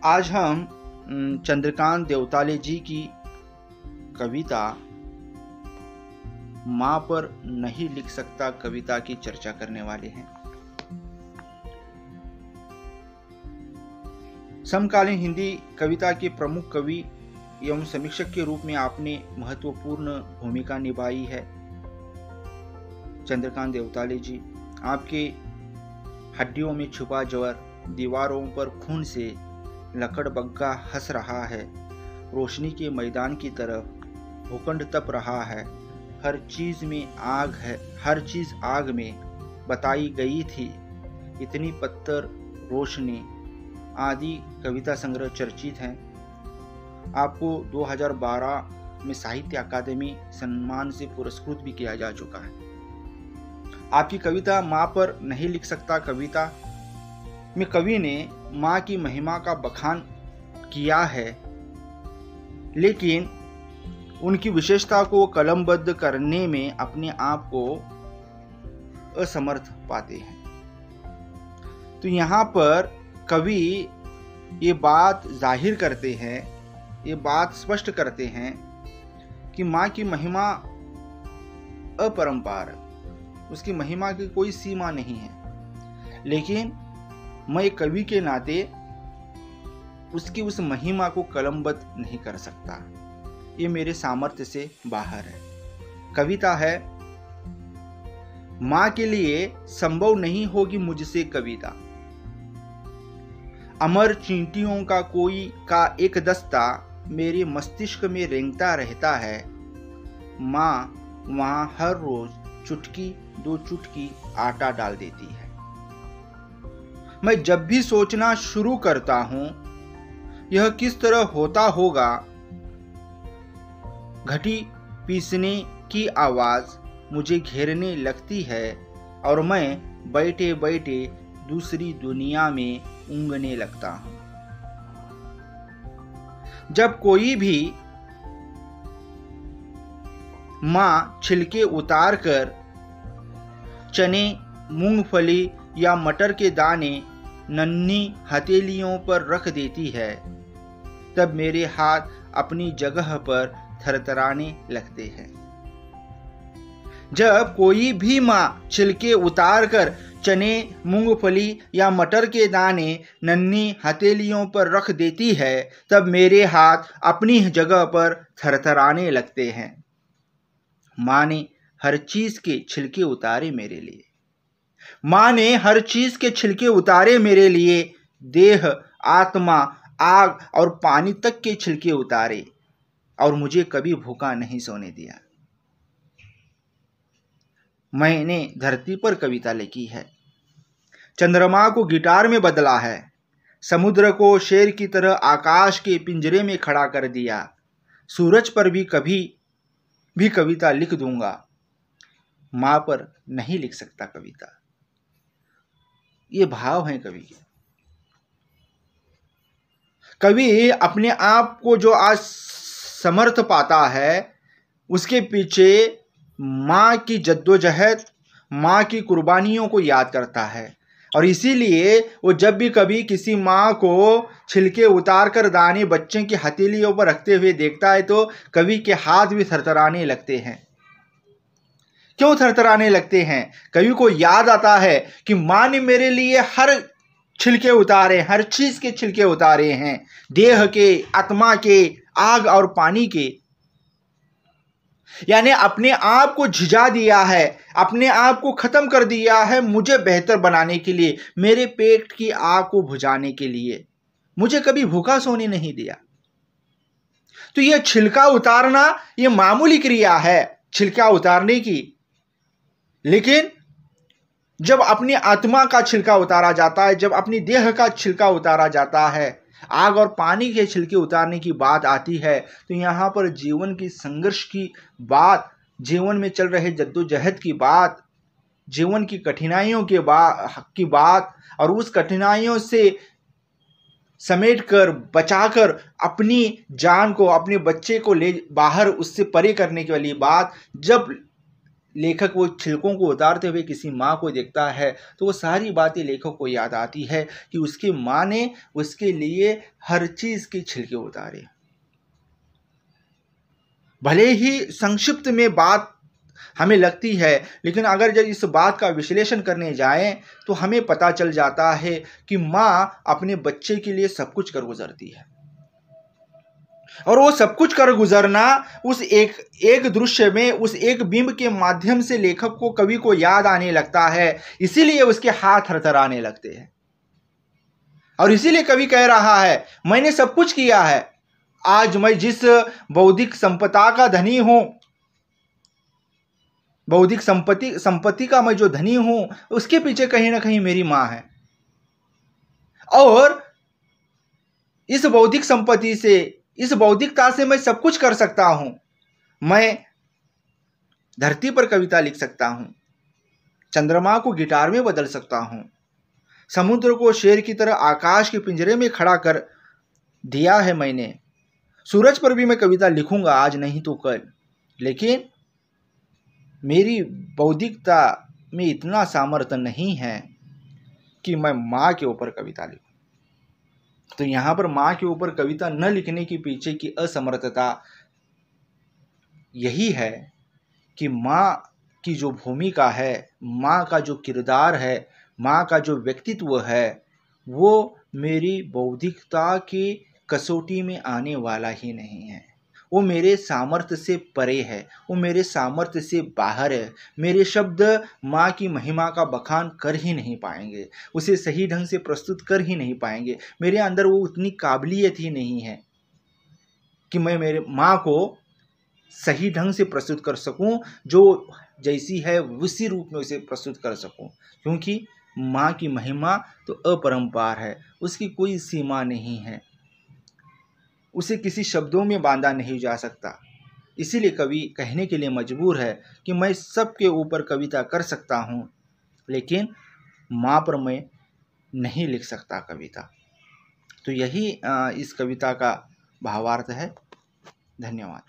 आज हम चंद्रकांत देवताले जी की कविता माँ पर नहीं लिख सकता कविता की चर्चा करने वाले हैं। समकालीन हिंदी कविता के प्रमुख कवि एवं समीक्षक के रूप में आपने महत्वपूर्ण भूमिका निभाई है। चंद्रकांत देवताले जी, आपके हड्डियों में छुपा जवर, दीवारों पर खून से लकड़बग्गा हंस रहा है, रोशनी के मैदान की तरफ भूखंड तप रहा है, हर चीज में आग है, हर चीज आग में बताई गई थी, इतनी पत्थर रोशनी आदि कविता संग्रह चर्चित हैं। आपको 2012 में साहित्य अकादमी सम्मान से पुरस्कृत भी किया जा चुका है। आपकी कविता माँ पर नहीं लिख सकता कविता में कवि ने माँ की महिमा का बखान किया है, लेकिन उनकी विशेषता को कलमबद्ध करने में अपने आप को असमर्थ पाते हैं। तो यहाँ पर कवि ये बात जाहिर करते हैं, ये बात स्पष्ट करते हैं कि माँ की महिमा अपरंपार, उसकी महिमा की कोई सीमा नहीं है, लेकिन मैं एक कवि के नाते उसकी उस महिमा को कलमबद्ध नहीं कर सकता, ये मेरे सामर्थ्य से बाहर है। कविता है, मां के लिए संभव नहीं होगी मुझसे कविता, अमर चींटियों का एक दस्ता मेरे मस्तिष्क में रेंगता रहता है। मां वहां हर रोज चुटकी दो चुटकी आटा डाल देती है। मैं जब भी सोचना शुरू करता हूं यह किस तरह होता होगा, घटी पीसने की आवाज मुझे घेरने लगती है और मैं बैठे बैठे दूसरी दुनिया में ऊँघने लगता हूं। जब कोई भी मां छिलके उतार कर चने, मूंगफली या मटर के दाने नन्ही हथेलियों पर रख देती है, तब मेरे हाथ अपनी जगह पर थरथराने लगते हैं। जब कोई भी मां छिलके उतार कर चने, मूंगफली या मटर के दाने नन्ही हथेलियों पर रख देती है, तब मेरे हाथ अपनी जगह पर थरथराने लगते हैं। मां ने हर चीज के छिलके उतारे मेरे लिए, मां ने हर चीज के छिलके उतारे मेरे लिए, देह, आत्मा, आग और पानी तक के छिलके उतारे और मुझे कभी भूखा नहीं सोने दिया। मैंने धरती पर कविता लिखी है, चंद्रमा को गिटार में बदला है, समुद्र को शेर की तरह आकाश के पिंजरे में खड़ा कर दिया, सूरज पर भी कभी भी कविता लिख दूंगा, मां पर नहीं लिख सकता कविता। ये भाव हैं कवि के। कवि अपने आप को जो आज समर्थ पाता है, उसके पीछे मां की जद्दोजहद, मां की कुर्बानियों को याद करता है, और इसीलिए वो जब भी कभी किसी मां को छिलके उतार कर दाने बच्चे की हथेलियों पर रखते हुए देखता है तो कवि के हाथ भी थरथराने लगते हैं। क्यों थरथराने लगते हैं? कवि को याद आता है कि मां ने मेरे लिए हर छिलके उतारे, हर चीज के छिलके उतारे हैं, देह के, आत्मा के, आग और पानी के। यानी अपने आप को झिझा दिया है, अपने आप को खत्म कर दिया है मुझे बेहतर बनाने के लिए, मेरे पेट की आग को बुझाने के लिए। मुझे कभी भूखा सोने नहीं दिया। तो यह छिलका उतारना, यह मामूली क्रिया है छिलका उतारने की, लेकिन जब अपनी आत्मा का छिलका उतारा जाता है, जब अपनी देह का छिलका उतारा जाता है, आग और पानी के छिलके उतारने की बात आती है, तो यहाँ पर जीवन की संघर्ष की बात, जीवन में चल रहे जद्दोजहद की बात, जीवन की कठिनाइयों की बात और उस कठिनाइयों से समेटकर, बचाकर अपनी जान को, अपने बच्चे को ले बाहर उससे परे करने की वाली बात जब लेखक वो छिलकों को उतारते हुए किसी माँ को देखता है तो वो सारी बातें लेखक को याद आती है कि उसकी माँ ने उसके लिए हर चीज़ के छिलके उतारे। भले ही संक्षिप्त में बात हमें लगती है, लेकिन अगर जब इस बात का विश्लेषण करने जाएं तो हमें पता चल जाता है कि माँ अपने बच्चे के लिए सब कुछ कर गुजरती है। और वो सब कुछ कर गुजरना उस एक दृश्य में, उस एक बिंब के माध्यम से लेखक को, कवि को याद आने लगता है। इसीलिए उसके हाथ थरथराने लगते हैं और इसीलिए कवि कह रहा है, मैंने सब कुछ किया है, आज मैं जिस बौद्धिक संपदा का धनी हूं, बौद्धिक संपत्ति का मैं जो धनी हूं, उसके पीछे कहीं ना कहीं मेरी मां है। और इस बौद्धिक संपत्ति से, इस बौद्धिकता से मैं सब कुछ कर सकता हूं। मैं धरती पर कविता लिख सकता हूं, चंद्रमा को गिटार में बदल सकता हूं, समुद्र को शेर की तरह आकाश के पिंजरे में खड़ा कर दिया है मैंने। सूरज पर भी मैं कविता लिखूंगा, आज नहीं तो कल। लेकिन मेरी बौद्धिकता में इतना सामर्थ्य नहीं है कि मैं माँ के ऊपर कविता लिखूं। तो यहाँ पर माँ के ऊपर कविता न लिखने के पीछे की असमर्थता यही है कि माँ की जो भूमिका है, माँ का जो किरदार है, माँ का जो व्यक्तित्व है, वो मेरी बौद्धिकता की कसौटी में आने वाला ही नहीं है। वो मेरे सामर्थ्य से परे है, वो मेरे सामर्थ्य से बाहर है। मेरे शब्द माँ की महिमा का बखान कर ही नहीं पाएंगे, उसे सही ढंग से प्रस्तुत कर ही नहीं पाएंगे। मेरे अंदर वो उतनी काबिलियत ही नहीं है कि मैं मेरे माँ को सही ढंग से प्रस्तुत कर सकूं, जो जैसी है उसी रूप में उसे प्रस्तुत कर सकूं। क्योंकि माँ की महिमा तो अपरंपार है, उसकी कोई सीमा नहीं है, उसे किसी शब्दों में बांधा नहीं जा सकता। इसीलिए कवि कहने के लिए मजबूर है कि मैं सबके ऊपर कविता कर सकता हूँ, लेकिन माँ पर मैं नहीं लिख सकता कविता। तो यही इस कविता का भावार्थ है। धन्यवाद।